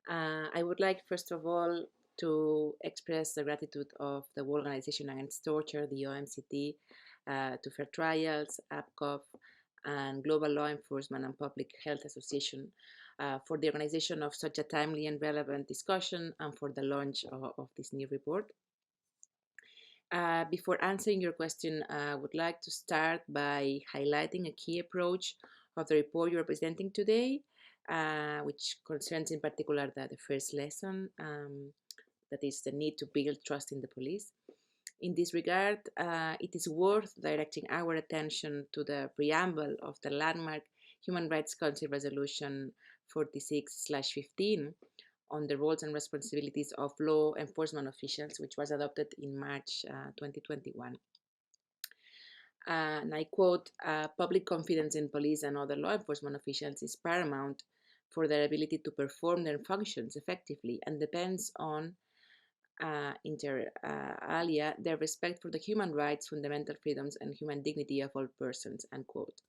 I would like, first of all, to express the gratitude of the World Organization Against Torture, the OMCT, to Fair Trials, APCOF, and Global Law Enforcement and Public Health Association for the organization of such a timely and relevant discussion and for the launch of this new report. Before answering your question, I would like to start by highlighting a key approach of the report you're presenting today, which concerns in particular the first lesson, that is the need to build trust in the police. In this regard, it is worth directing our attention to the preamble of the landmark Human Rights Council Resolution 46/15 on the roles and responsibilities of law enforcement officials, which was adopted in March 2021. And I quote, public confidence in police and other law enforcement officials is paramount for their ability to perform their functions effectively and depends on, inter alia, their respect for the human rights, fundamental freedoms, and human dignity of all persons, unquote.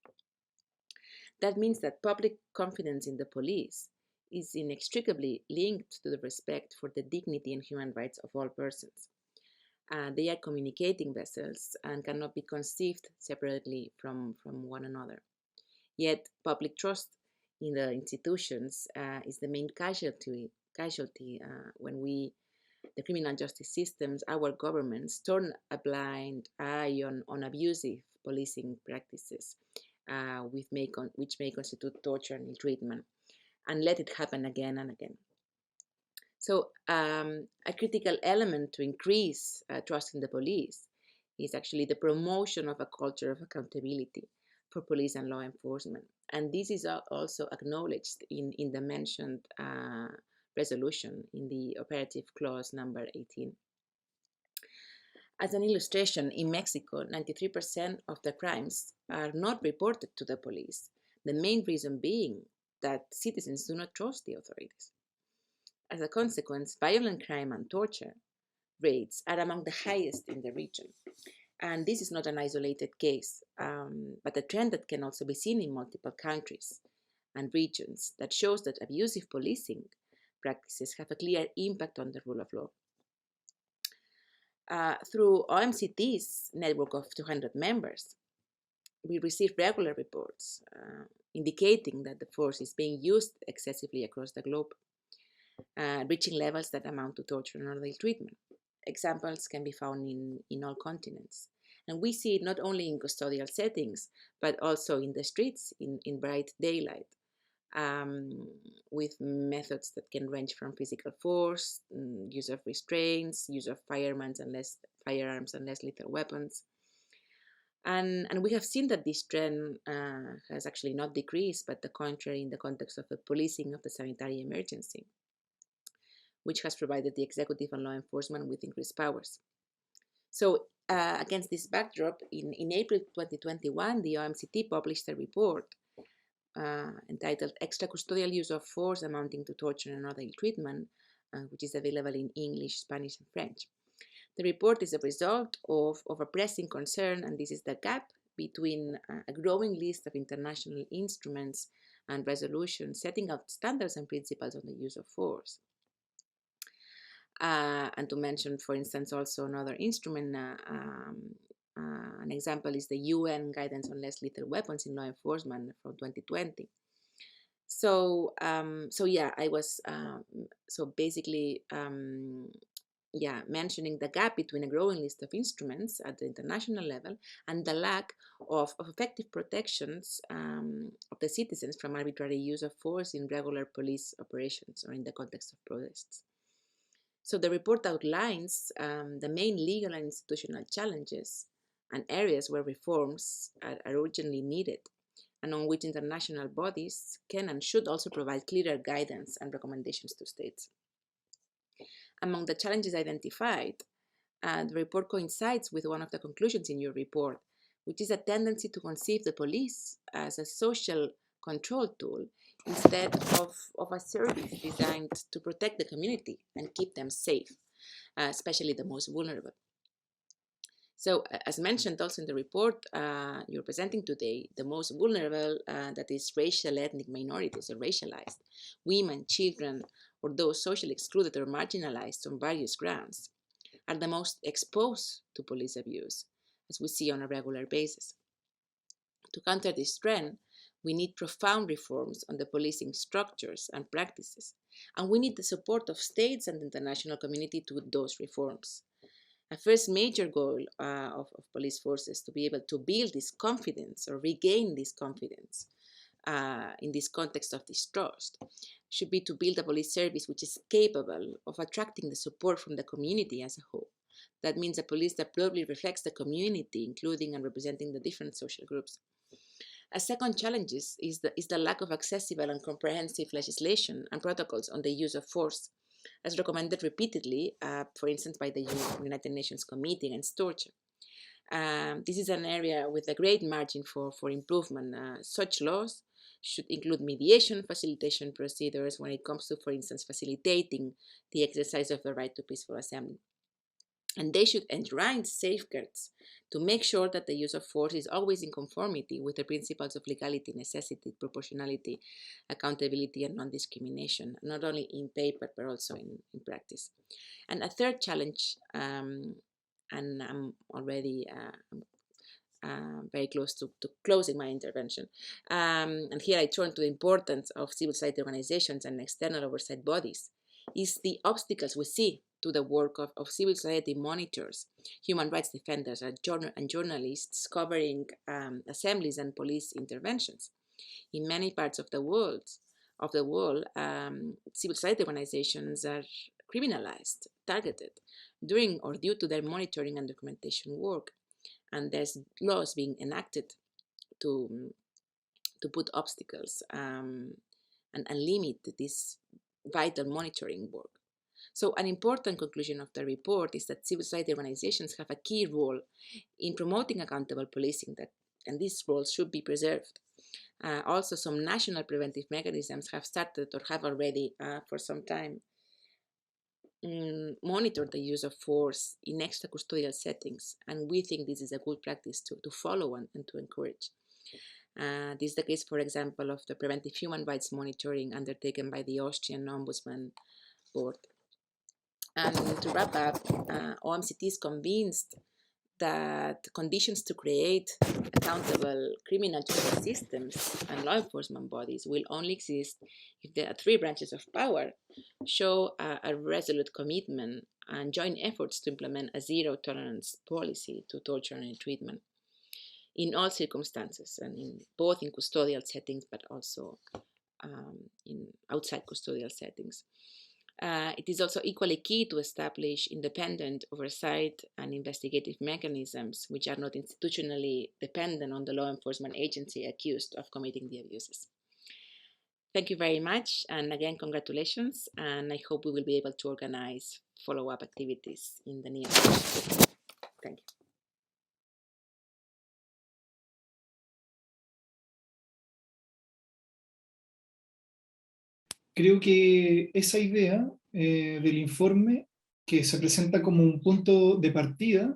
That means that public confidence in the police is inextricably linked to the respect for the dignity and human rights of all persons. They are communicating vessels and cannot be conceived separately from one another. Yet, public trust in the institutions is the main casualty when the criminal justice systems, our governments, turn a blind eye on abusive policing practices, which may constitute torture and ill-treatment, and let it happen again and again. So a critical element to increase trust in the police is actually the promotion of a culture of accountability for police and law enforcement. And this is also acknowledged in the mentioned resolution in the operative clause number 18. As an illustration, in Mexico, 93% of the crimes are not reported to the police, the main reason being that citizens do not trust the authorities. As a consequence, violent crime and torture rates are among the highest in the region. And this is not an isolated case, but a trend that can also be seen in multiple countries and regions that shows that abusive policing practices have a clear impact on the rule of law. Through OMCT's network of 200 members, we receive regular reports indicating that the force is being used excessively across the globe, reaching levels that amount to torture and other ill-treatment. Examples can be found in all continents. And we see it not only in custodial settings, but also in the streets in bright daylight, with methods that can range from physical force, use of restraints, use of firearms and less lethal weapons. And we have seen that this trend has actually not decreased, but the contrary in the context of the policing of the sanitary emergency, which has provided the executive and law enforcement with increased powers. So against this backdrop, in April 2021, the OMCT published a report entitled Extracustodial Use of Force Amounting to Torture and Other Ill-Treatment, which is available in English, Spanish, and French. The report is a result of a pressing concern, and this is the gap between a growing list of international instruments and resolutions setting out standards and principles on the use of force. And to mention, for instance, also another instrument, an example is the UN Guidance on Less Lethal Weapons in Law Enforcement from 2020. So yeah, I was mentioning the gap between a growing list of instruments at the international level and the lack of effective protections of the citizens from arbitrary use of force in regular police operations or in the context of protests. So the report outlines the main legal and institutional challenges and areas where reforms are urgently needed, and on which international bodies can and should also provide clearer guidance and recommendations to states. Among the challenges identified, the report coincides with one of the conclusions in your report, which is a tendency to conceive the police as a social control tool instead of a service designed to protect the community and keep them safe, especially the most vulnerable. So, as mentioned also in the report you're presenting today, the most vulnerable, that is racial ethnic minorities or racialized, women, children, or those socially excluded or marginalized on various grounds, are the most exposed to police abuse, as we see on a regular basis. To counter this trend, we need profound reforms on the policing structures and practices, and we need the support of states and the international community to those reforms. A first major goal of police forces to be able to build this confidence or regain this confidence in this context of distrust should be to build a police service which is capable of attracting the support from the community as a whole. That means a police that broadly reflects the community, including and representing the different social groups. A second challenge is the lack of accessible and comprehensive legislation and protocols on the use of force, as recommended repeatedly, for instance, by the United Nations Committee Against Torture. This is an area with a great margin for improvement. Such laws should include mediation facilitation procedures when it comes to, for instance, facilitating the exercise of the right to peaceful assembly. And they should enshrine safeguards to make sure that the use of force is always in conformity with the principles of legality, necessity, proportionality, accountability, and non-discrimination, not only in paper, but also in practice. And a third challenge, and I'm already very close to closing my intervention, and here I turn to the importance of civil society organizations and external oversight bodies, is the obstacles we see to the work of civil society monitors, human rights defenders, and journalists covering assemblies and police interventions. In many parts of the world, civil society organizations are criminalized, targeted, during or due to their monitoring and documentation work. And there's laws being enacted to put obstacles and limit this vital monitoring work. So an important conclusion of the report is that civil society organizations have a key role in promoting accountable policing, and these roles should be preserved. Also, some national preventive mechanisms have started or have already for some time monitored the use of force in extracustodial settings, and we think this is a good practice to follow and to encourage. This is the case, for example, of the preventive human rights monitoring undertaken by the Austrian Ombudsman Board. And to wrap up, OMCT is convinced that conditions to create accountable criminal justice systems and law enforcement bodies will only exist if the three branches of power show a resolute commitment and joint efforts to implement a zero-tolerance policy to torture and ill treatment in all circumstances, and both in custodial settings but also in outside custodial settings. It is also equally key to establish independent oversight and investigative mechanisms which are not institutionally dependent on the law enforcement agency accused of committing the abuses. Thank you very much, and again, congratulations, and I hope we will be able to organize follow-up activities in the near future. Thank you. Creo que esa idea del informe, que se presenta como un punto de partida,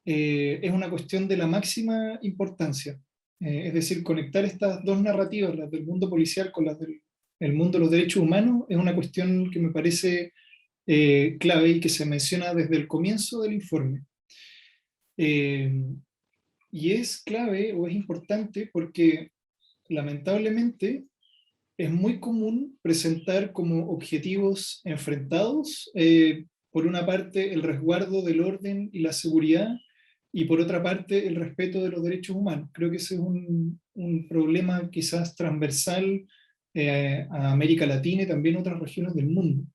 es una cuestión de la máxima importancia. Es decir, conectar estas dos narrativas, las del mundo policial con las del mundo de los derechos humanos, es una cuestión que me parece clave y que se menciona desde el comienzo del informe. Y es clave o es importante porque lamentablemente es muy común presentar como objetivos enfrentados, por una parte el resguardo del orden y la seguridad, y por otra parte el respeto de los derechos humanos. Creo que ese es un problema quizás transversal a América Latina y también a otras regiones del mundo.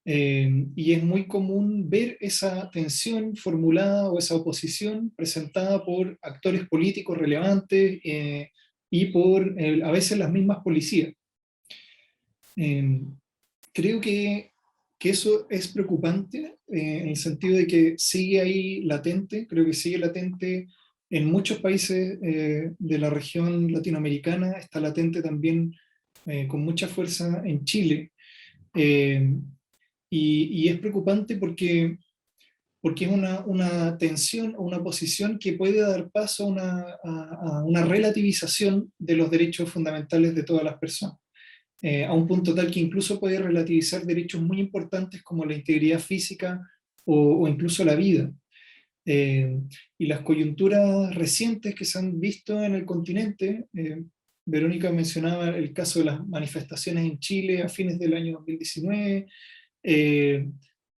Y es muy común ver esa tensión formulada o esa oposición presentada por actores políticos relevantes y por a veces las mismas policías. Creo que eso es preocupante en el sentido de que sigue ahí latente, creo que sigue latente en muchos países de la región latinoamericana, está latente también con mucha fuerza en Chile, y es preocupante porque es una tensión o una posición que puede dar paso a una relativización de los derechos fundamentales de todas las personas. a un punto tal que incluso puede relativizar derechos muy importantes como la integridad física o incluso la vida. Y las coyunturas recientes que se han visto en el continente, Verónica mencionaba el caso de las manifestaciones en Chile a fines del año 2019,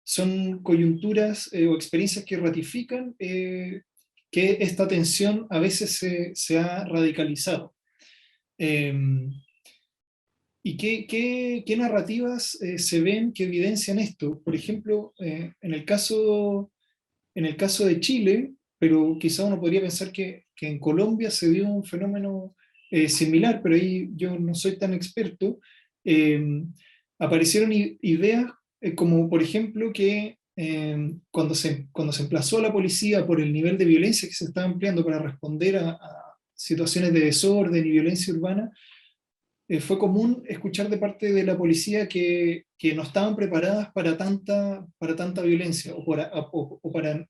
son coyunturas o experiencias que ratifican que esta tensión a veces se ha radicalizado. ¿Y qué narrativas se ven que evidencian esto? Por ejemplo, en el caso de Chile, pero quizá uno podría pensar que en Colombia se dio un fenómeno similar, pero ahí yo no soy tan experto. Aparecieron ideas como, por ejemplo, que cuando se emplazó a la policía por el nivel de violencia que se estaba empleando para responder a situaciones de desorden y violencia urbana, fue común escuchar de parte de la policía que no estaban preparadas para tanta violencia o para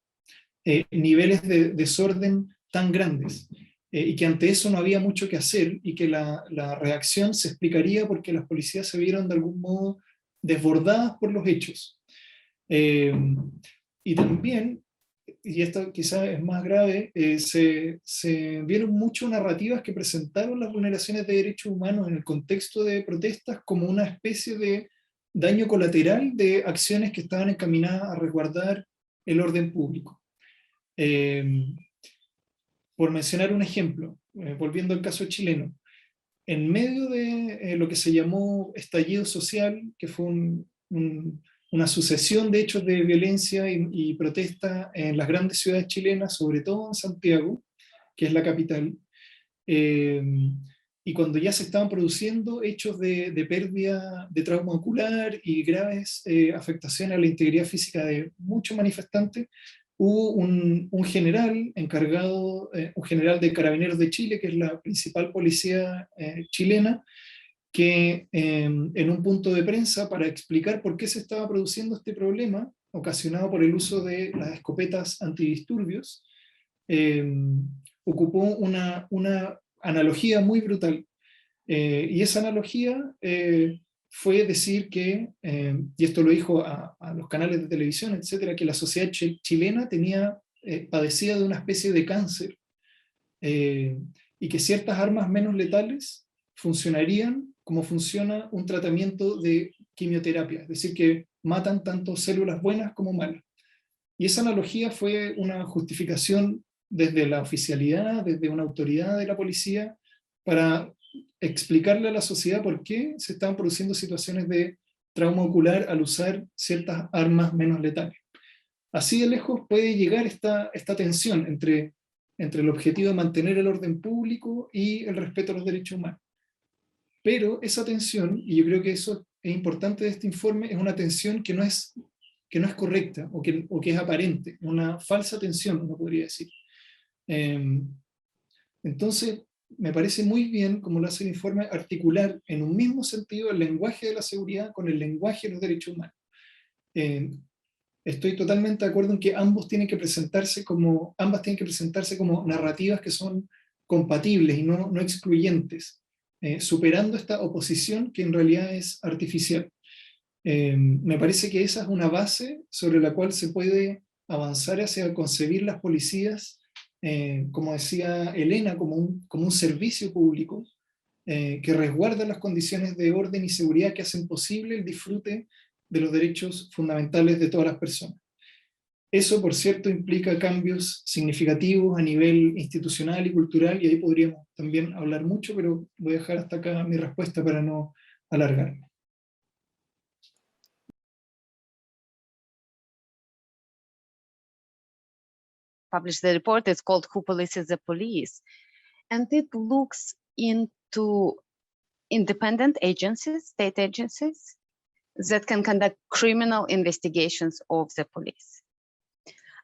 niveles de desorden tan grandes, y que ante eso no había mucho que hacer y que la reacción se explicaría porque las policías se vieron de algún modo desbordadas por los hechos. Y también, y esto quizás es más grave, se vieron mucho narrativas que presentaron las vulneraciones de derechos humanos en el contexto de protestas como una especie de daño colateral de acciones que estaban encaminadas a resguardar el orden público. Por mencionar un ejemplo, volviendo al caso chileno, en medio de lo que se llamó estallido social, que fue una sucesión de hechos de violencia y protesta en las grandes ciudades chilenas, sobre todo en Santiago, que es la capital, y cuando ya se estaban produciendo hechos de pérdida de trauma ocular y graves afectaciones a la integridad física de muchos manifestantes, hubo un general encargado, un general de Carabineros de Chile, que es la principal policía chilena, que en un punto de prensa, para explicar por qué se estaba produciendo este problema, ocasionado por el uso de las escopetas antidisturbios, ocupó una analogía muy brutal. Y esa analogía fue decir que, y esto lo dijo a los canales de televisión, etcétera, que la sociedad chilena padecía de una especie de cáncer, y que ciertas armas menos letales funcionarían como funciona un tratamiento de quimioterapia, es decir, que matan tanto células buenas como malas. Y esa analogía fue una justificación desde la oficialidad, desde una autoridad de la policía, para explicarle a la sociedad por qué se estaban produciendo situaciones de trauma ocular al usar ciertas armas menos letales. Así de lejos puede llegar esta tensión entre el objetivo de mantener el orden público y el respeto a los derechos humanos. Pero esa tensión, y yo creo que eso es importante de este informe, es una tensión que no es correcta o que es aparente, una falsa tensión, uno podría decir. Entonces, me parece muy bien, como lo hace el informe, articular en un mismo sentido el lenguaje de la seguridad con el lenguaje de los derechos humanos. Estoy totalmente de acuerdo en que ambas tienen que presentarse como narrativas que son compatibles y no excluyentes, superando esta oposición que en realidad es artificial. Me parece que esa es una base sobre la cual se puede avanzar hacia concebir las policías, como decía Helena, como un servicio público que resguarda las condiciones de orden y seguridad que hacen posible el disfrute de los derechos fundamentales de todas las personas. Eso, por cierto, implica cambios significativos a nivel institucional y cultural, y ahí podríamos también hablar mucho, pero voy a dejar hasta acá mi respuesta para no alargarme. Published the report. It's called Who Polices the Police. And it looks into independent agencies, state agencies, that can conduct criminal investigations of the police.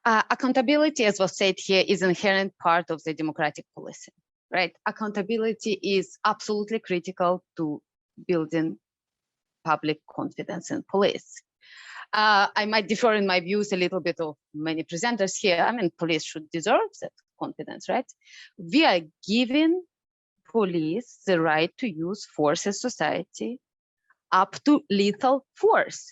Accountability, as was said here, is an inherent part of the democratic policing, right? Accountability is absolutely critical to building public confidence in police. I might differ in my views a little bit of many presenters here. I mean, police should deserve that confidence, right? We are giving police the right to use force in society up to lethal force.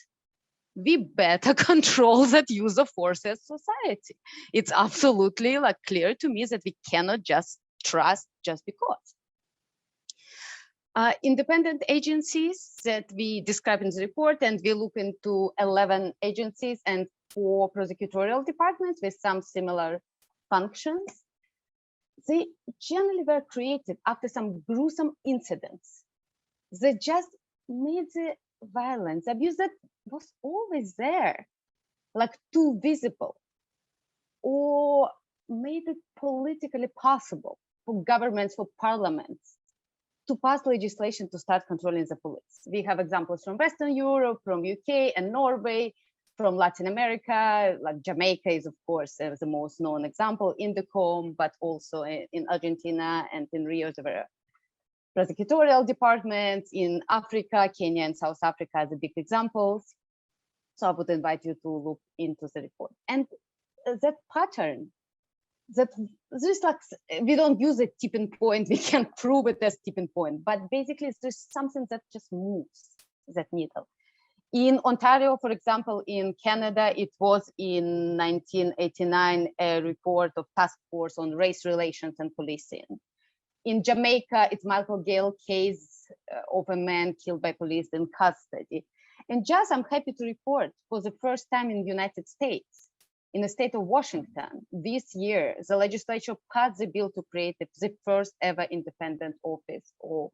We better control that use of force as society. It's absolutely like clear to me that we cannot just trust just because. Independent agencies that we describe in the report, and we look into 11 agencies and 4 prosecutorial departments with some similar functions. They generally were created after some gruesome incidents that just made the violence, abuse that was always there, like too visible, or made it politically possible for governments, for parliaments to pass legislation to start controlling the police. We have examples from Western Europe, from UK and Norway, from Latin America, like Jamaica is of course the most known example in the COM, but also in Argentina and in Rio there were prosecutorial departments. In Africa, Kenya and South Africa are the big examples. So I would invite you to look into the report. And that pattern, that there's like, we don't use a tipping point, we can prove it as tipping point, but basically it's just something that just moves that needle. In Ontario, for example, in Canada, it was in 1989 a report of task force on race relations and policing. In Jamaica, it's Michael Gale case of a man killed by police in custody. And just I'm happy to report for the first time in the United States, in the state of Washington, this year, the legislature passed the bill to create the first ever independent office of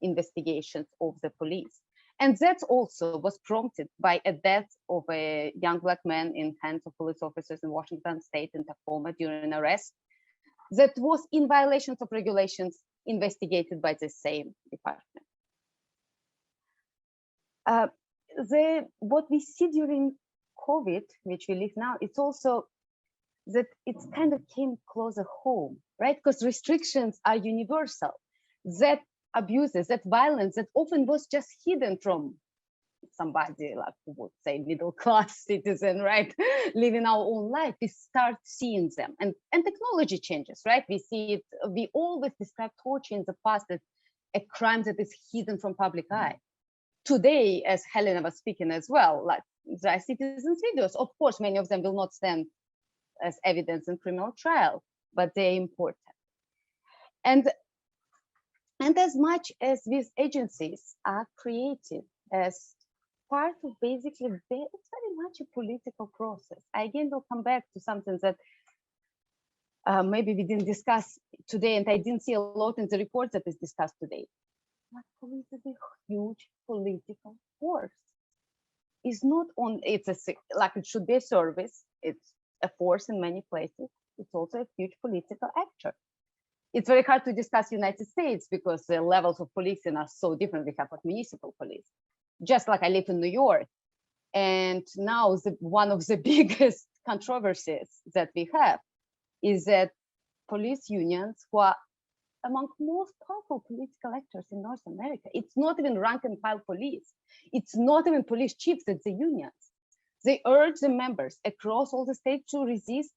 investigations of the police. And that also was prompted by a death of a young Black man in hands of police officers in Washington state in Tacoma during an arrest that was in violations of regulations investigated by the same department. What we see during COVID, which we live now, it's also that it's kind of came closer home, right? Because restrictions are universal. That abuses, that violence that often was just hidden from somebody like who would say middle class citizen, right? Living our own life, we start seeing them. And technology changes, right? We see it, we always describe torture in the past as a crime that is hidden from public eye. Today, as Helena was speaking as well, like the citizens' videos, of course, many of them will not stand as evidence in criminal trial, but they're important. And as much as these agencies are created as part of basically, it's very much a political process. I again will come back to something that maybe we didn't discuss today, and I didn't see a lot in the report that is discussed today. But police is a huge political force. It's not on, it's like it should be a service. It's a force in many places. It's also a huge political actor. It's very hard to discuss United States because the levels of policing are so different. We have like municipal police. Just like I live in New York. And now one of the biggest controversies that we have is that police unions, who are among most powerful political actors in North America, it's not even rank and file police. It's not even police chiefs, it's the unions. They urge the members across all the states to resist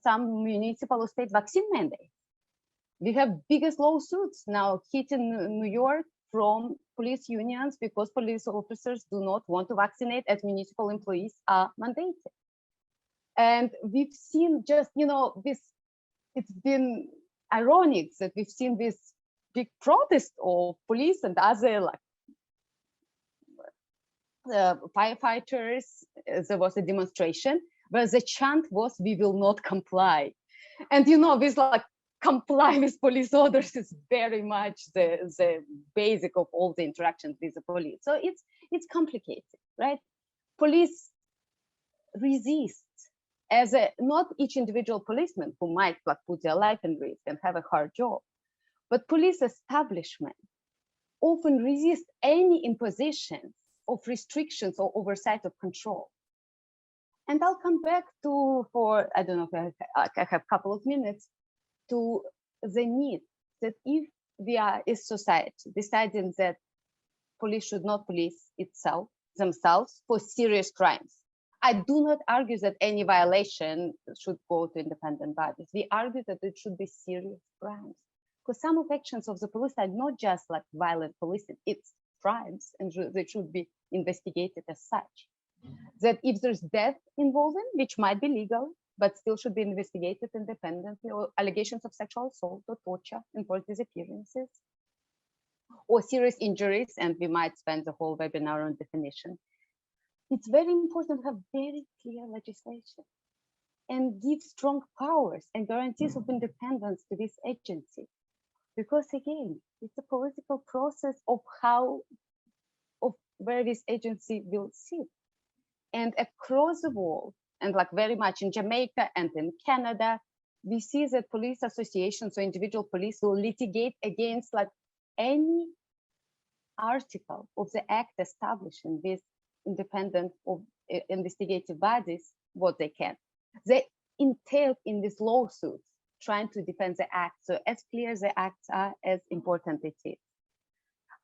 some municipal or state vaccine mandates. We have biggest lawsuits now hitting New York from police unions because police officers do not want to vaccinate as municipal employees are mandated. And we've seen just, this, it's been ironic that we've seen this big protest of police and other like firefighters. There was a demonstration where the chant was, "We will not comply." And this like comply with police orders is very much the basic of all the interactions with the police. So it's complicated, right? Police resist as not each individual policeman who might like put their life in risk and have a hard job, but police establishment often resist any imposition of restrictions or oversight of control. And I'll come back to, I don't know if I have a couple of minutes, to the need that if we are a society deciding that police should not police themselves for serious crimes, I do not argue that any violation should go to independent bodies. We argue that it should be serious crimes, because some of actions of the police are not just like violent policing, it's crimes, and they should be investigated as such. That if there's death involved, which might be legal, but still should be investigated independently, or allegations of sexual assault or torture, enforced disappearances, or serious injuries, and we might spend the whole webinar on definition. It's very important to have very clear legislation and give strong powers and guarantees of independence to this agency. Because again, it's a political process of where this agency will sit. And across the world, and like very much in Jamaica and in Canada, we see that police associations or individual police will litigate against like any article of the act establishing these independent of investigative bodies, what they can. They entail in these lawsuits trying to defend the act. So as clear the acts are, as important it is.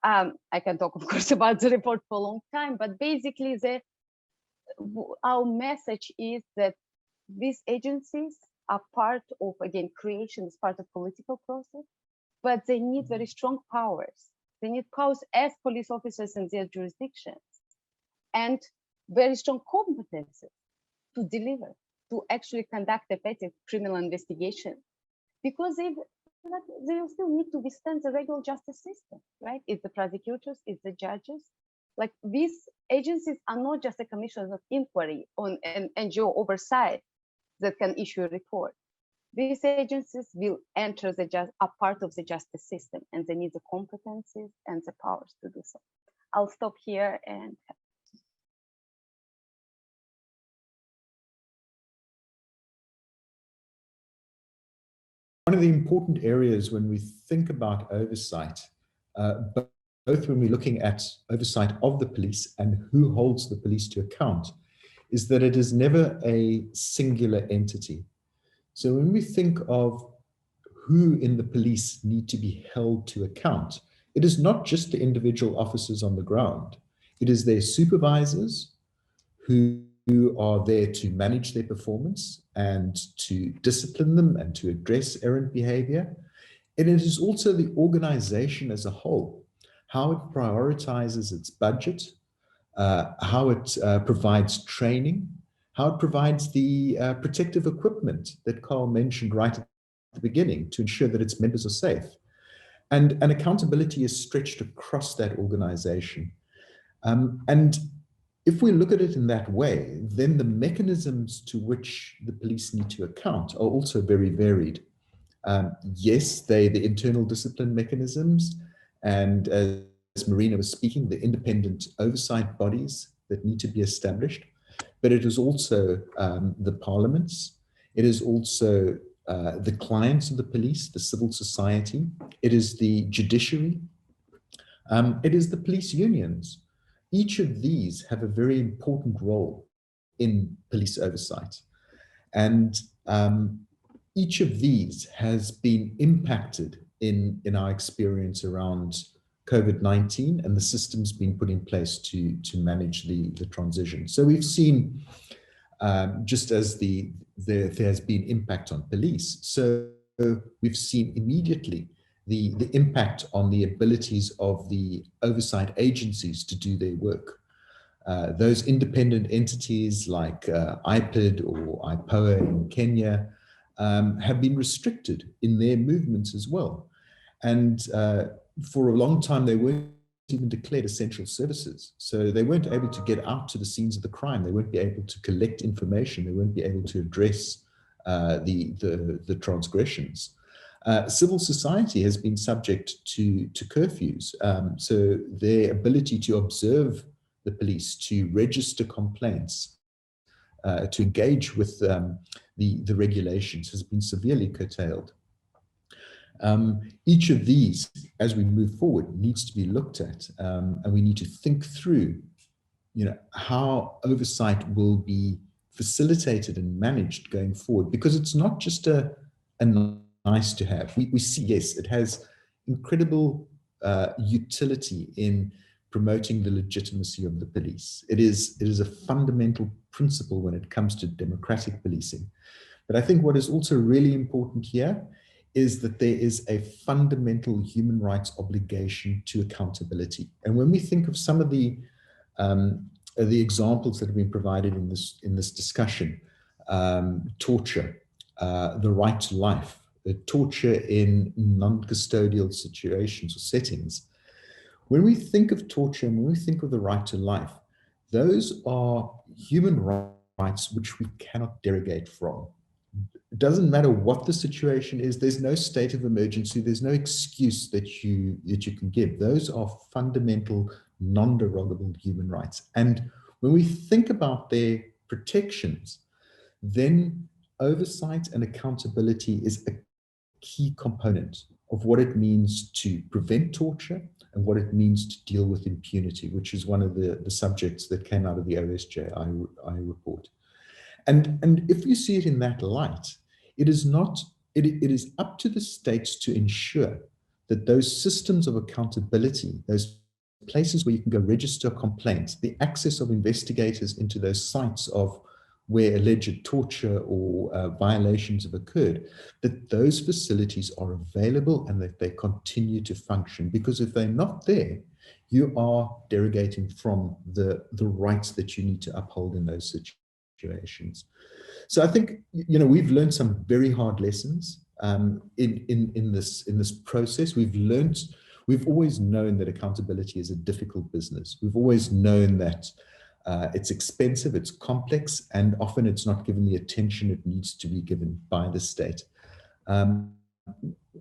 I can talk, of course, about the report for a long time, but basically our message is that these agencies are part of, again, creation is part of political process, but they need very strong powers. They need powers as police officers in their jurisdictions and very strong competences to deliver, to actually conduct effective criminal investigation, because they will still need to withstand the regular justice system, right? It's the prosecutors, it's the judges. Like these agencies are not just a commission of inquiry on an NGO oversight that can issue a report. These agencies will enter a part of the justice system, and they need the competencies and the powers to do so. I'll stop here and. One of the important areas when we think about oversight, both when we're looking at oversight of the police and who holds the police to account, is that it is never a singular entity. So when we think of who in the police need to be held to account, it is not just the individual officers on the ground. It is their supervisors who are there to manage their performance and to discipline them and to address errant behavior. And it is also the organization as a whole, how it prioritizes its budget, how it provides training, how it provides the protective equipment that Carl mentioned right at the beginning to ensure that its members are safe. And accountability is stretched across that organization. And if we look at it in that way, then the mechanisms to which the police need to account are also very varied. Yes, the internal discipline mechanisms, and as Marina was speaking, the independent oversight bodies that need to be established, but it is also the parliaments, it is also the clients of the police, the civil society, it is the judiciary, it is the police unions. Each of these have a very important role in police oversight. And each of these has been impacted in our experience around COVID-19 and the systems being put in place to manage the transition. So we've seen, just as there has been impact on police, so we've seen immediately the impact on the abilities of the oversight agencies to do their work. Those independent entities like IPID or IPOA in Kenya have been restricted in their movements as well. And for a long time, they weren't even declared essential services. So they weren't able to get out to the scenes of the crime. They won't be able to collect information. They won't be able to address the transgressions. Civil society has been subject to curfews. So their ability to observe the police, to register complaints, to engage with the regulations has been severely curtailed. Each of these, as we move forward, needs to be looked at, and we need to think through, how oversight will be facilitated and managed going forward, because it's not just a nice to have. We see, yes, it has incredible utility in promoting the legitimacy of the police. It is a fundamental principle when it comes to democratic policing. But I think what is also really important here is that there is a fundamental human rights obligation to accountability. And when we think of some of the examples that have been provided in this discussion, torture, the right to life, torture in non-custodial situations or settings. When we think of torture and when we think of the right to life, those are human rights which we cannot derogate from. It doesn't matter what the situation is. There's no state of emergency. There's no excuse that you can give. Those are fundamental, non-derogable human rights. And when we think about their protections, then oversight and accountability is a key component of what it means to prevent torture and what it means to deal with impunity, which is one of the subjects that came out of the OSJI report. And if you see it in that light, it is up to the states to ensure that those systems of accountability, those places where you can go register complaints, the access of investigators into those sites of where alleged torture or violations have occurred, that those facilities are available and that they continue to function. Because if they're not there, you are derogating from the rights that you need to uphold in those situations. So I think, you know, we've learned some very hard lessons in this process. We've always known that accountability is a difficult business. We've always known that it's expensive, it's complex, and often it's not given the attention it needs to be given by the state.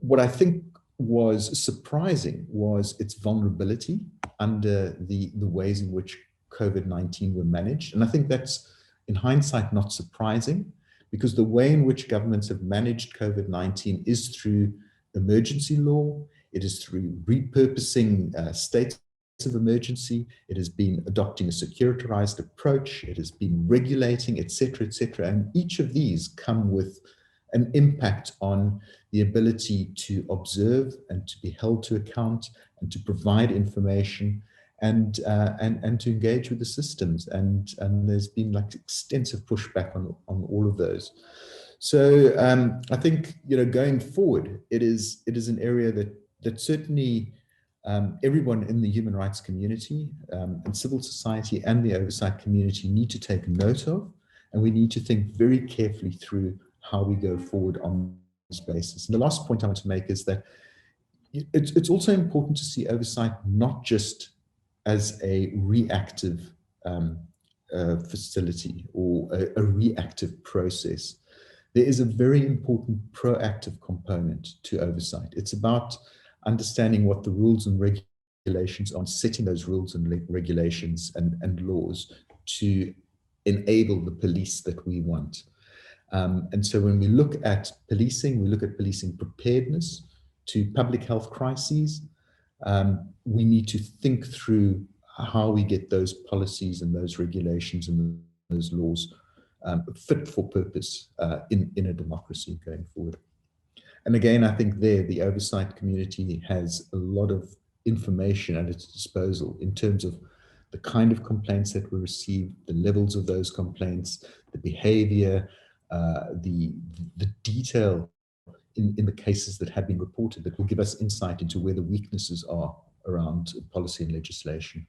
What I think was surprising was its vulnerability under the ways in which COVID-19 were managed. And I think that's, in hindsight, not surprising, because the way in which governments have managed COVID-19 is through emergency law, it is through repurposing states of emergency, it has been adopting a securitized approach, it has been regulating, etc., etc. And each of these come with an impact on the ability to observe and to be held to account and to provide information and to engage with the systems. And there's been like extensive pushback on all of those. So I think, you know, going forward, it is an area that certainly everyone in the human rights community and civil society and the oversight community need to take note of, and we need to think very carefully through how we go forward on this basis. And the last point I want to make is that it's also important to see oversight not just as a reactive facility or a reactive process. There is a very important proactive component to oversight. It's about understanding what the rules and regulations are, setting those rules and regulations and laws to enable the police that we want. And so when we look at policing, we look at policing preparedness to public health crises. We need to think through how we get those policies and those regulations and those laws fit for purpose in a democracy going forward. And again, I think the oversight community has a lot of information at its disposal in terms of the kind of complaints that were received, the levels of those complaints, the behavior, the detail in the cases that have been reported that will give us insight into where the weaknesses are around policy and legislation.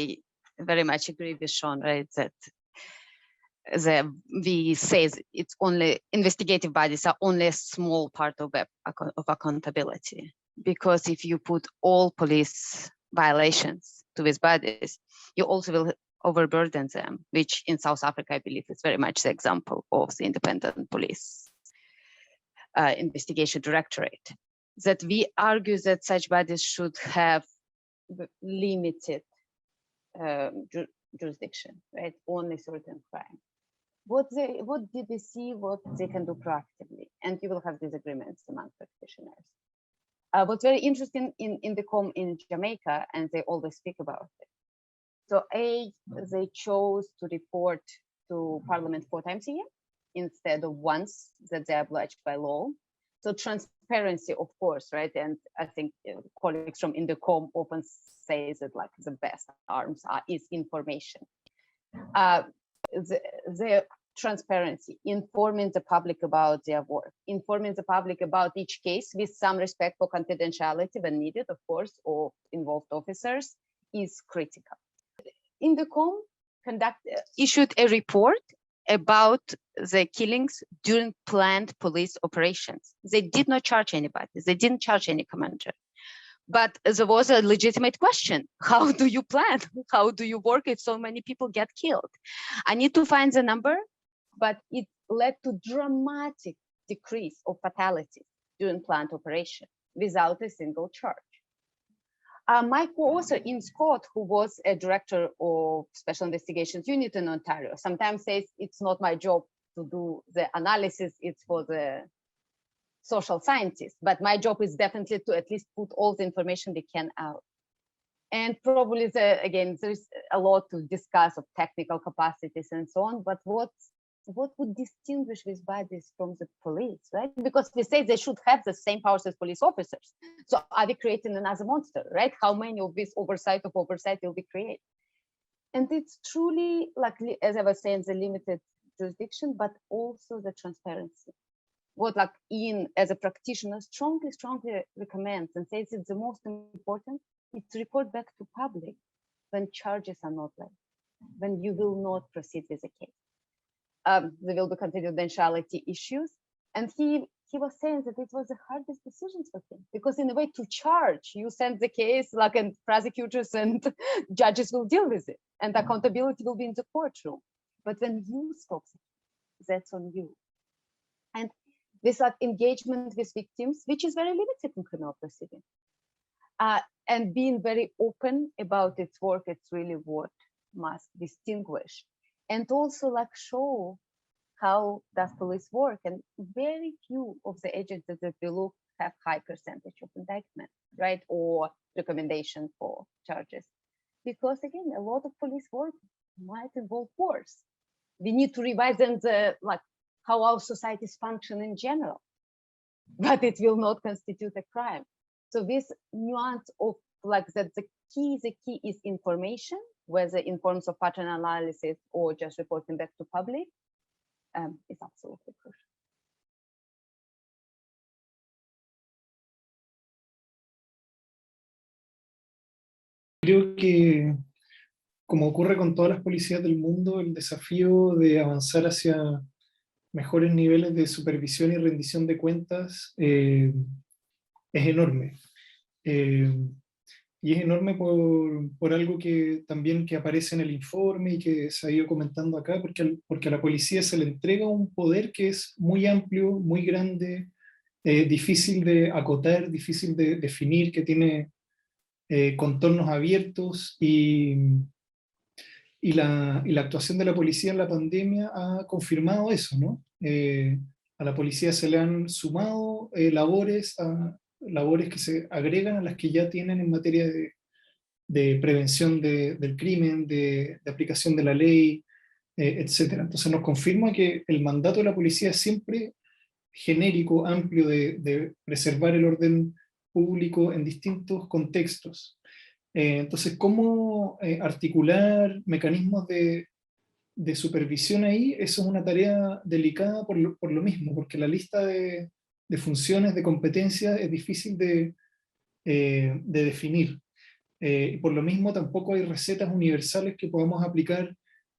I very much agree with Sean, right, that we say it's only investigative bodies are only a small part of accountability, because if you put all police violations to these bodies, you also will overburden them, which in South Africa, I believe, is very much the example of the independent police investigation directorate, that we argue that such bodies should have limited jurisdiction, right? Only certain crime. What did they see? What they can do proactively? And you will have disagreements among practitioners. What's very interesting in the COM in Jamaica, and they always speak about it. So they chose to report to Parliament 4 times a year instead of once that they're obliged by law. So transparency, of course, right? And I think colleagues from Indecom often say that like the best arms is information. the transparency, informing the public about their work, informing the public about each case with some respect for confidentiality when needed, of course, or involved officers, is critical. INDECOM issued a report about the killings during planned police operations. They did not charge anybody. They didn't charge any commander. But there was a legitimate question. How do you plan? How do you work if so many people get killed? I need to find the number, but it led to dramatic decrease of fatalities during planned operation without a single charge. My co-author in Scott, who was a director of Special Investigations Unit in Ontario, sometimes says it's not my job to do the analysis, it's for the social scientists, but my job is definitely to at least put all the information we can out. And probably, again, there's a lot to discuss of technical capacities and so on, but what would distinguish these bodies from the police, right? Because we say they should have the same powers as police officers. So are we creating another monster, right? How many of this oversight will be created? And it's truly, like, as I was saying, the limited jurisdiction, but also the transparency. What, like, Ian, as a practitioner, strongly recommends and says it's the most important, is to report back to public when charges are not laid, when you will not proceed with the case. There will be confidentiality issues. And he was saying that it was the hardest decisions for him, because in a way, to charge, you send the case, like, and prosecutors and judges will deal with it, and accountability will be in the courtroom. But when you stop, that's on you. And this, like, engagement with victims, which is very limited in criminal proceedings, and being very open about its work, it's really what must distinguish. And also, like, show how does police work. And very few of the agencies that we look have high percentage of indictment, right? Or recommendation for charges. Because again, a lot of police work might involve force. We need to revise them, like, how our societies function in general, but it will not constitute a crime. So this nuance of, like, that the key is information, whether in forms of pattern analysis or just reporting back to public, is absolutely crucial. Creo que, como ocurre con todas las policías del mundo, el desafío de avanzar hacia mejores niveles de supervisión y rendición de cuentas es enorme. Y es enorme por algo que también que aparece en el informe y que se ha ido comentando acá, porque a la policía se le entrega un poder que es muy amplio, muy grande, difícil de acotar, difícil de definir, que tiene contornos abiertos, y la actuación de la policía en la pandemia ha confirmado eso, ¿no? A la policía se le han sumado labores que se agregan a las que ya tienen en materia de prevención del crimen, de aplicación de la ley, etc. Entonces nos confirma que el mandato de la policía es siempre genérico, amplio, de preservar el orden público en distintos contextos. Entonces, ¿cómo articular mecanismos de supervisión ahí? Eso es una tarea delicada por lo mismo, porque la lista de funciones, de competencias, es difícil de definir. Y por lo mismo tampoco hay recetas universales que podamos aplicar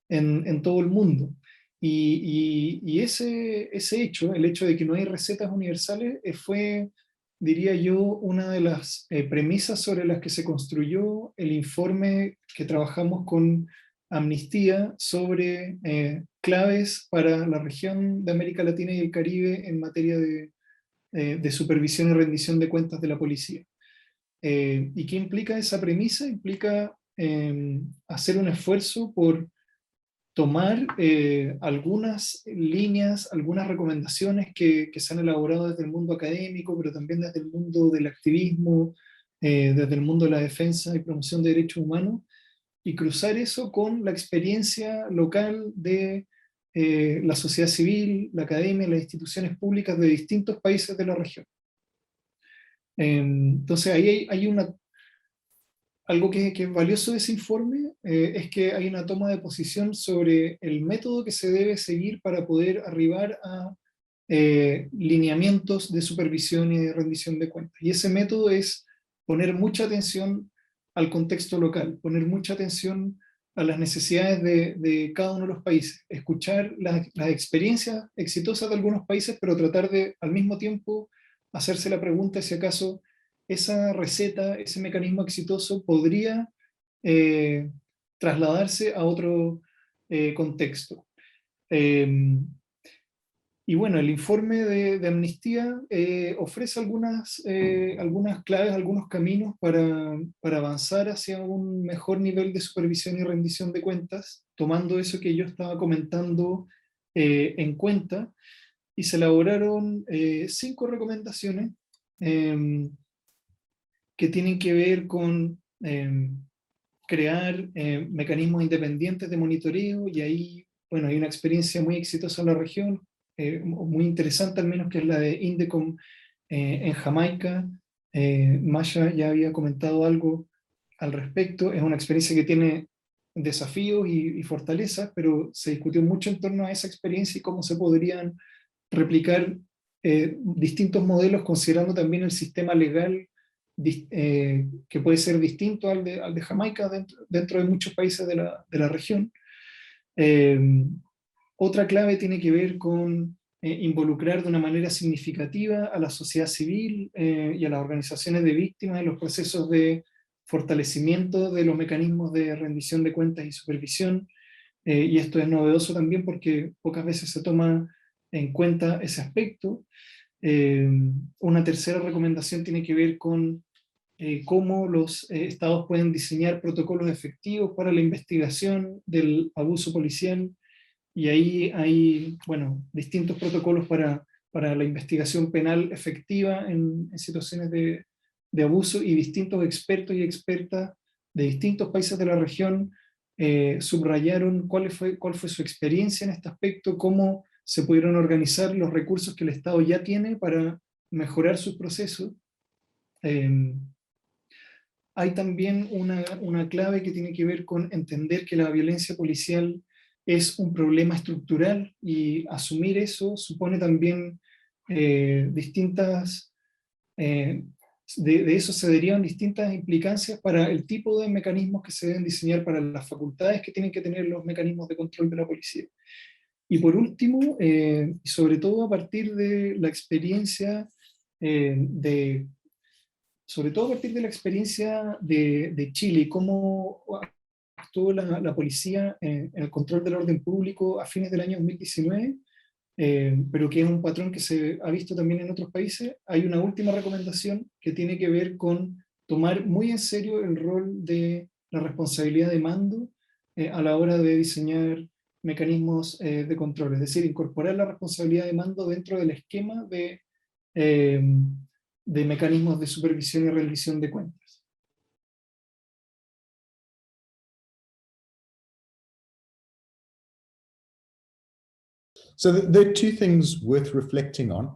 en todo el mundo. Y ese hecho, el hecho de que no hay recetas universales, fue, diría yo, una de las premisas sobre las que se construyó el informe que trabajamos con Amnistía sobre claves para la región de América Latina y el Caribe en materia de supervisión y rendición de cuentas de la policía. ¿Y qué implica esa premisa? Implica hacer un esfuerzo por tomar algunas líneas, algunas recomendaciones que se han elaborado desde el mundo académico, pero también desde el mundo del activismo, desde el mundo de la defensa y promoción de derechos humanos, y cruzar eso con la experiencia local de la sociedad civil, la academia, las instituciones públicas de distintos países de la región. Entonces ahí hay algo que es valioso de ese informe es que hay una toma de posición sobre el método que se debe seguir para poder arribar a lineamientos de supervisión y de rendición de cuentas. Y ese método es poner mucha atención al contexto local, poner mucha atención a las necesidades de cada uno de los países, escuchar las experiencias exitosas de algunos países, pero tratar de al mismo tiempo hacerse la pregunta si acaso esa receta, ese mecanismo exitoso podría trasladarse a otro contexto. Y bueno, el informe de Amnistía ofrece algunas claves, algunos caminos para avanzar hacia un mejor nivel de supervisión y rendición de cuentas, tomando eso que yo estaba comentando en cuenta, y se elaboraron 5 recomendaciones que tienen que ver con crear mecanismos independientes de monitoreo, y ahí, bueno, hay una experiencia muy exitosa en la región, muy interesante al menos, que es la de Indecom en Jamaica. Masha ya había comentado algo al respecto. Es una experiencia que tiene desafíos y fortalezas, pero se discutió mucho en torno a esa experiencia y cómo se podrían replicar distintos modelos, considerando también el sistema legal que puede ser distinto al de Jamaica dentro de muchos países de la región. Otra clave tiene que ver con involucrar de una manera significativa a la sociedad civil y a las organizaciones de víctimas en los procesos de fortalecimiento de los mecanismos de rendición de cuentas y supervisión. Y esto es novedoso también porque pocas veces se toma en cuenta ese aspecto. Una tercera recomendación tiene que ver con cómo los estados pueden diseñar protocolos efectivos para la investigación del abuso policial, y ahí hay, bueno, distintos protocolos para la investigación penal efectiva en situaciones de abuso, y distintos expertos y expertas de distintos países de la región subrayaron cuál fue su experiencia en este aspecto, cómo se pudieron organizar los recursos que el Estado ya tiene para mejorar sus procesos. Hay también una clave que tiene que ver con entender que la violencia policial es un problema estructural, y asumir eso supone también distintas, de eso se derivan distintas implicancias para el tipo de mecanismos que se deben diseñar, para las facultades que tienen que tener los mecanismos de control de la policía. Y por último, sobre todo a partir de la experiencia de Chile, y cómo actuó la policía en el control del orden público a fines del año 2019, pero que es un patrón que se ha visto también en otros países. Hay una última recomendación que tiene que ver con tomar muy en serio el rol de la responsabilidad de mando a la hora de diseñar mecanismos de control, es decir, incorporar la responsabilidad de mando dentro del esquema de mecanismos de supervisión y rendición de cuentas. So there are 2 things worth reflecting on,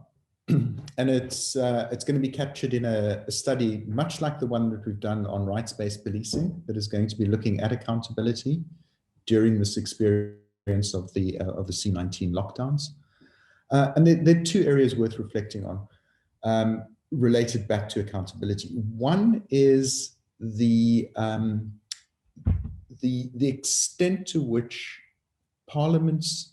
and it's going to be captured in a study much like the one that we've done on rights-based policing, that is going to be looking at accountability during this experience of the C-19 lockdowns. And there are 2 areas worth reflecting on related back to accountability. One is the extent to which parliaments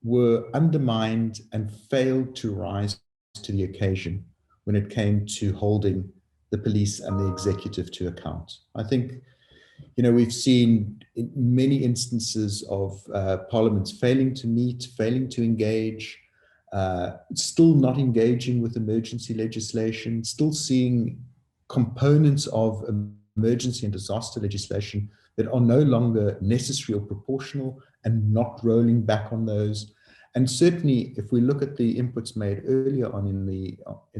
were undermined and failed to rise to the occasion when it came to holding the police and the executive to account. I think, you know, we've seen many instances of parliaments failing to meet, failing to engage, still not engaging with emergency legislation, still seeing components of emergency and disaster legislation that are no longer necessary or proportional, and not rolling back on those. And certainly, if we look at the inputs made earlier on in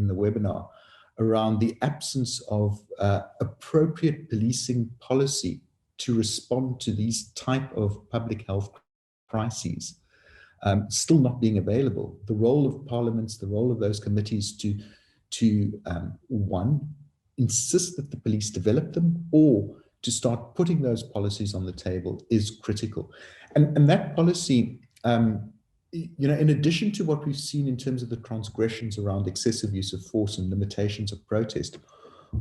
the webinar around the absence of appropriate policing policy to respond to these type of public health crises, still not being available, the role of parliaments, the role of those committees to one, insist that the police develop them, or to start putting those policies on the table is critical. And that policy, in addition to what we've seen in terms of the transgressions around excessive use of force and limitations of protest,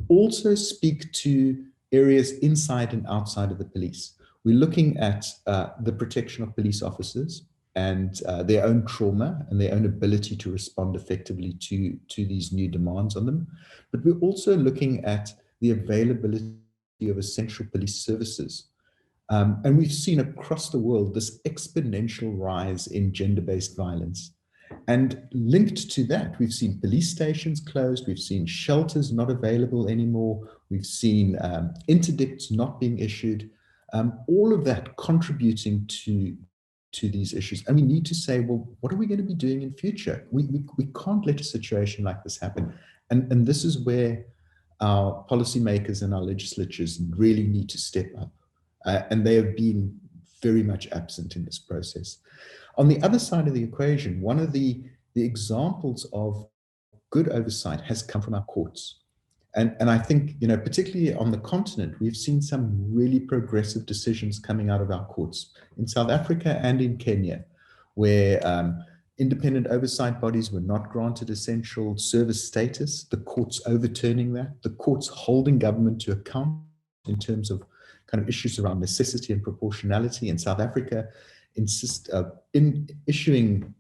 also speak to areas inside and outside of the police. We're looking at the protection of police officers and their own trauma and their own ability to respond effectively to these new demands on them. But we're also looking at the availability of essential police services. And we've seen across the world this exponential rise in gender-based violence. And linked to that, we've seen police stations closed, we've seen shelters not available anymore, we've seen interdicts not being issued, all of that contributing to these issues. And we need to say, well, what are we going to be doing in future? We can't let a situation like this happen. And this is where our policymakers and our legislatures really need to step up. And they have been very much absent in this process. On the other side of the equation, one of the examples of good oversight has come from our courts. And I think, particularly on the continent, we've seen some really progressive decisions coming out of our courts in South Africa and in Kenya, where independent oversight bodies were not granted essential service status, the courts overturning that, the courts holding government to account in terms of kind of issues around necessity and proportionality. In South Africa, in issuing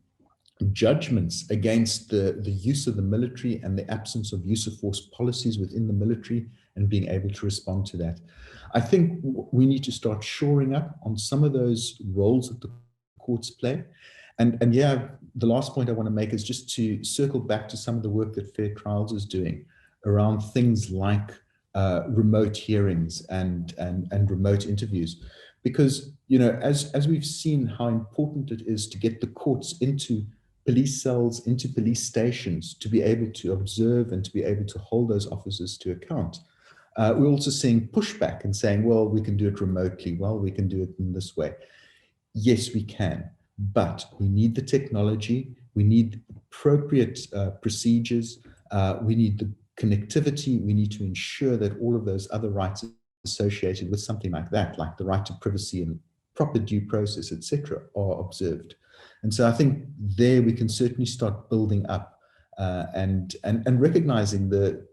judgments against the use of the military and the absence of use of force policies within the military and being able to respond to that. I think we need to start shoring up on some of those roles that the courts play. And yeah, the last point I want to make is just to circle back to some of the work that Fair Trials is doing around things like remote hearings and remote interviews. Because, as we've seen how important it is to get the courts into police cells, into police stations, to be able to observe and to be able to hold those officers to account. We're also seeing pushback and saying, well, we can do it remotely. Well, we can do it in this way. Yes, we can, but we need the technology. We need appropriate procedures. We need the connectivity. We need to ensure that all of those other rights associated with something like that, like the right to privacy and proper due process, etc., are observed. And so I think there we can certainly start building up and recognizing the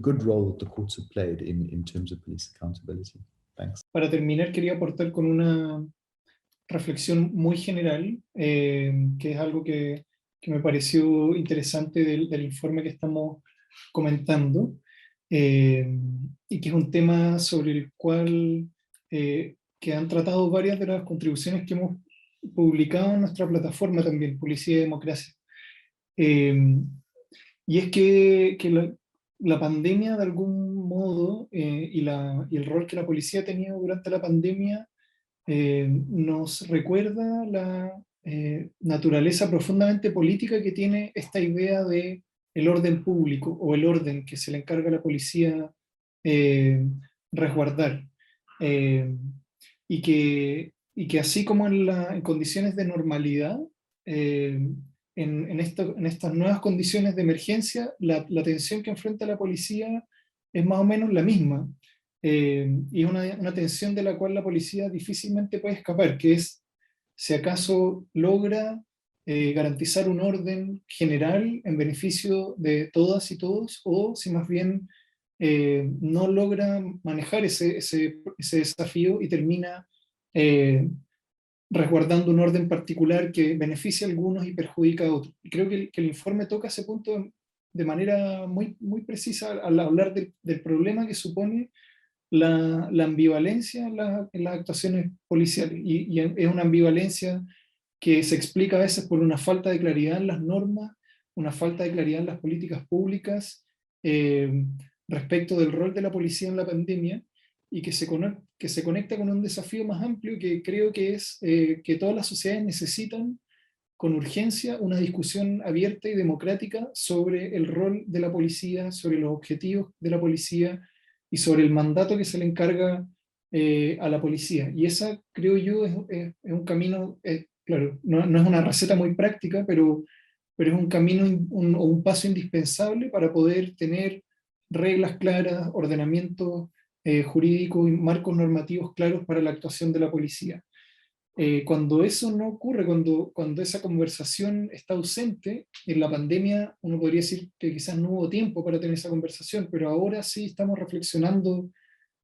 good role that the courts have played in terms of police accountability. Thanks. Para terminar, quería aportar con una reflexión muy general, que es algo que me pareció interesante del informe que estamos comentando, y que es un tema sobre el cual que han tratado varias de las contribuciones que hemos publicado en nuestra plataforma también, Policía y Democracia. Y es que la pandemia, de algún modo, y el rol que la policía ha tenido durante la pandemia, nos recuerda la naturaleza profundamente política que tiene esta idea de el orden público o el orden que se le encarga a la policía resguardar. Y que así como en condiciones de normalidad, en estas nuevas condiciones de emergencia, la tensión que enfrenta la policía es más o menos la misma. Y es una tensión de la cual la policía difícilmente puede escapar, que es si acaso logra garantizar un orden general en beneficio de todas y todos, o si más bien no logra manejar ese desafío y termina resguardando un orden particular que beneficia a algunos y perjudica a otros. Y creo que el informe toca ese punto de manera muy, muy precisa al hablar del problema que supone la ambivalencia en las actuaciones policiales. Y es una ambivalencia que se explica a veces por una falta de claridad en las normas, una falta de claridad en las políticas públicas respecto del rol de la policía en la pandemia, y que se conecta con un desafío más amplio que creo que es que todas las sociedades necesitan con urgencia una discusión abierta y democrática sobre el rol de la policía, sobre los objetivos de la policía y sobre el mandato que se le encarga a la policía. Y esa, creo yo, es un camino, claro, no es una receta muy práctica, pero es un camino un paso indispensable para poder tener reglas claras, ordenamientos jurídicos y marcos normativos claros para la actuación de la policía. Cuando eso no ocurre, cuando esa conversación está ausente, en la pandemia uno podría decir que quizás no hubo tiempo para tener esa conversación, pero ahora sí estamos reflexionando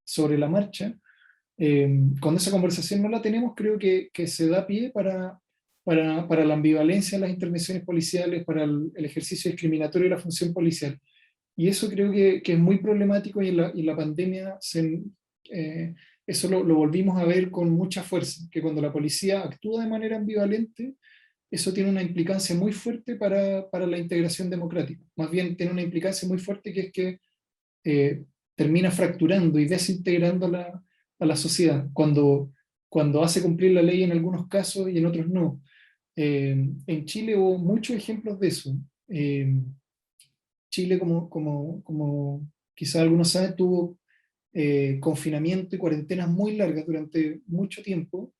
sobre la marcha. Cuando esa conversación no la tenemos, creo que se da pie para la ambivalencia en las intervenciones policiales, para el ejercicio discriminatorio de la función policial. Y eso creo que es muy problemático, y en la pandemia eso lo volvimos a ver con mucha fuerza, que cuando la policía actúa de manera ambivalente, eso tiene una implicancia muy fuerte para la integración democrática. Más bien tiene una implicancia muy fuerte, que es que termina fracturando y desintegrando a la sociedad, cuando hace cumplir la ley en algunos casos y en otros no. En Chile hubo muchos ejemplos de eso. Chile, como quizás algunos saben, tuvo confinamiento y cuarentenas muy largas durante mucho tiempo,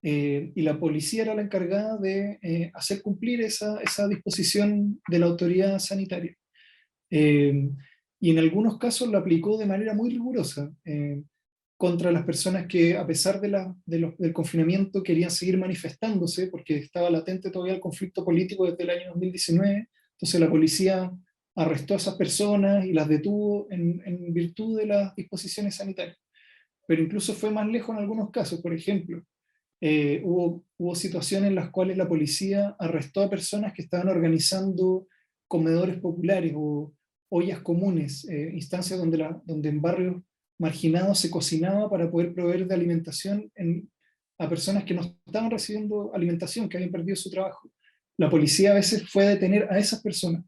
y la policía era la encargada de hacer cumplir esa disposición de la autoridad sanitaria. Y en algunos casos la aplicó de manera muy rigurosa contra las personas que, a pesar del confinamiento, querían seguir manifestándose, porque estaba latente todavía el conflicto político desde el año 2019. Entonces la policía arrestó a esas personas y las detuvo en virtud de las disposiciones sanitarias. Pero incluso fue más lejos en algunos casos. Por ejemplo, hubo situaciones en las cuales la policía arrestó a personas que estaban organizando comedores populares o ollas comunes, instancias donde en barrios marginados se cocinaba para poder proveer de alimentación a personas que no estaban recibiendo alimentación, que habían perdido su trabajo. La policía a veces fue a detener a esas personas,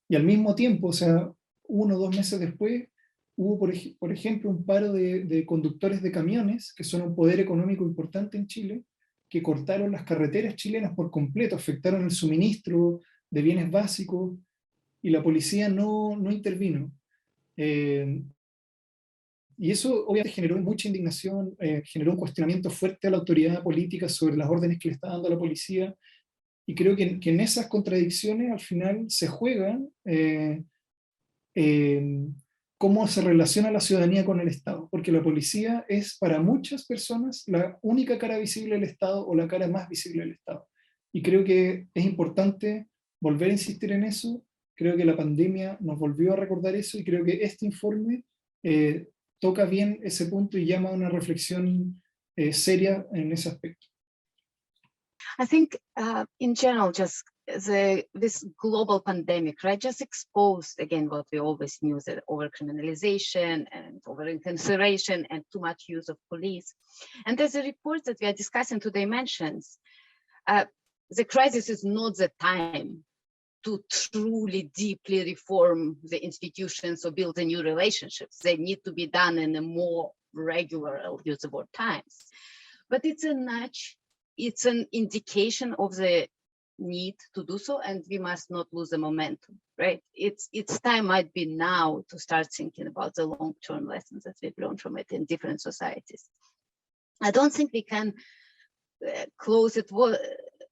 y al mismo tiempo, o sea, 1 o 2 meses después, hubo, por ejemplo, un paro de conductores de camiones, que son un poder económico importante en Chile, que cortaron las carreteras chilenas por completo, afectaron el suministro de bienes básicos, y la policía no intervino. Y eso obviamente generó mucha indignación, generó un cuestionamiento fuerte a la autoridad política sobre las órdenes que le está dando a la policía, y creo que en esas contradicciones al final se juega cómo se relaciona la ciudadanía con el Estado, porque la policía es para muchas personas la única cara visible del Estado, o la cara más visible del Estado. Y creo que es importante volver a insistir en eso. Creo que la pandemia nos volvió a recordar eso, y creo que este informe toca bien ese punto y llama a una reflexión seria en ese aspecto. I think in general, just this global pandemic, right, just exposed again what we always knew, that overcriminalization and over-incarceration and too much use of police. And as the report that we are discussing today mentions, the crisis is not the time to truly deeply reform the institutions or build the new relationships. They need to be done in a more regular, I'll use the word, times. But it's a nudge, it's an indication of the need to do so, and we must not lose the momentum, right? Its time might be now to start thinking about the long-term lessons that we've learned from it in different societies. I don't think we can close it.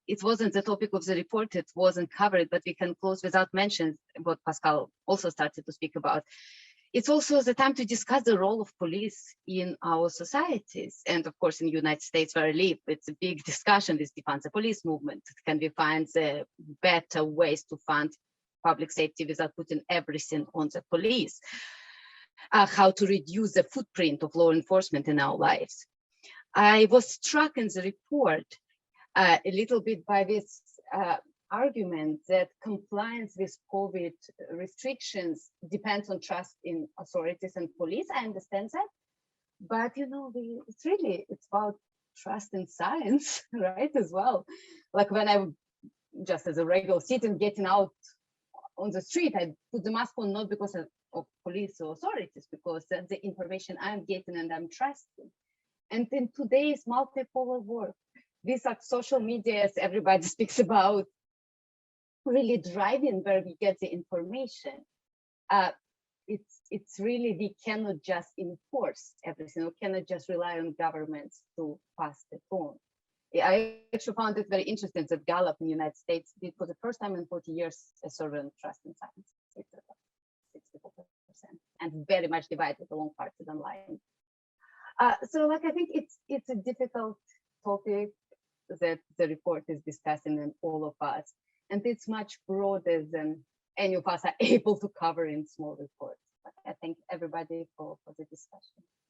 It wasn't the topic of the report, it wasn't covered, but we can close without mentioning what Pascual also started to speak about. It's also the time to discuss the role of police in our societies. And of course, in the United States where I live, it's a big discussion, this defund the police movement. Can we find better ways to fund public safety without putting everything on the police? How to reduce the footprint of law enforcement in our lives. I was struck in the report a little bit by this argument that compliance with COVID restrictions depends on trust in authorities and police. I understand that, but you know, it's about trust in science, right? As well. Like when I just as a regular citizen getting out on the street, I put the mask on not because of police or authorities, because that's the information I'm getting and I'm trusting. And in today's multipolar world, these are social medias everybody speaks about, really driving where we get the information. It's really, we cannot just enforce everything. We cannot just rely on governments to pass the on. I actually found it very interesting that Gallup in the United States did for the first time in 40 years a survey on trust in science. It's about 64%. and very much divided along partisan lines. So like, I think it's a difficult topic that the report is discussing in all of us. And it's much broader than any of us are able to cover in small reports. But I thank everybody for the discussion.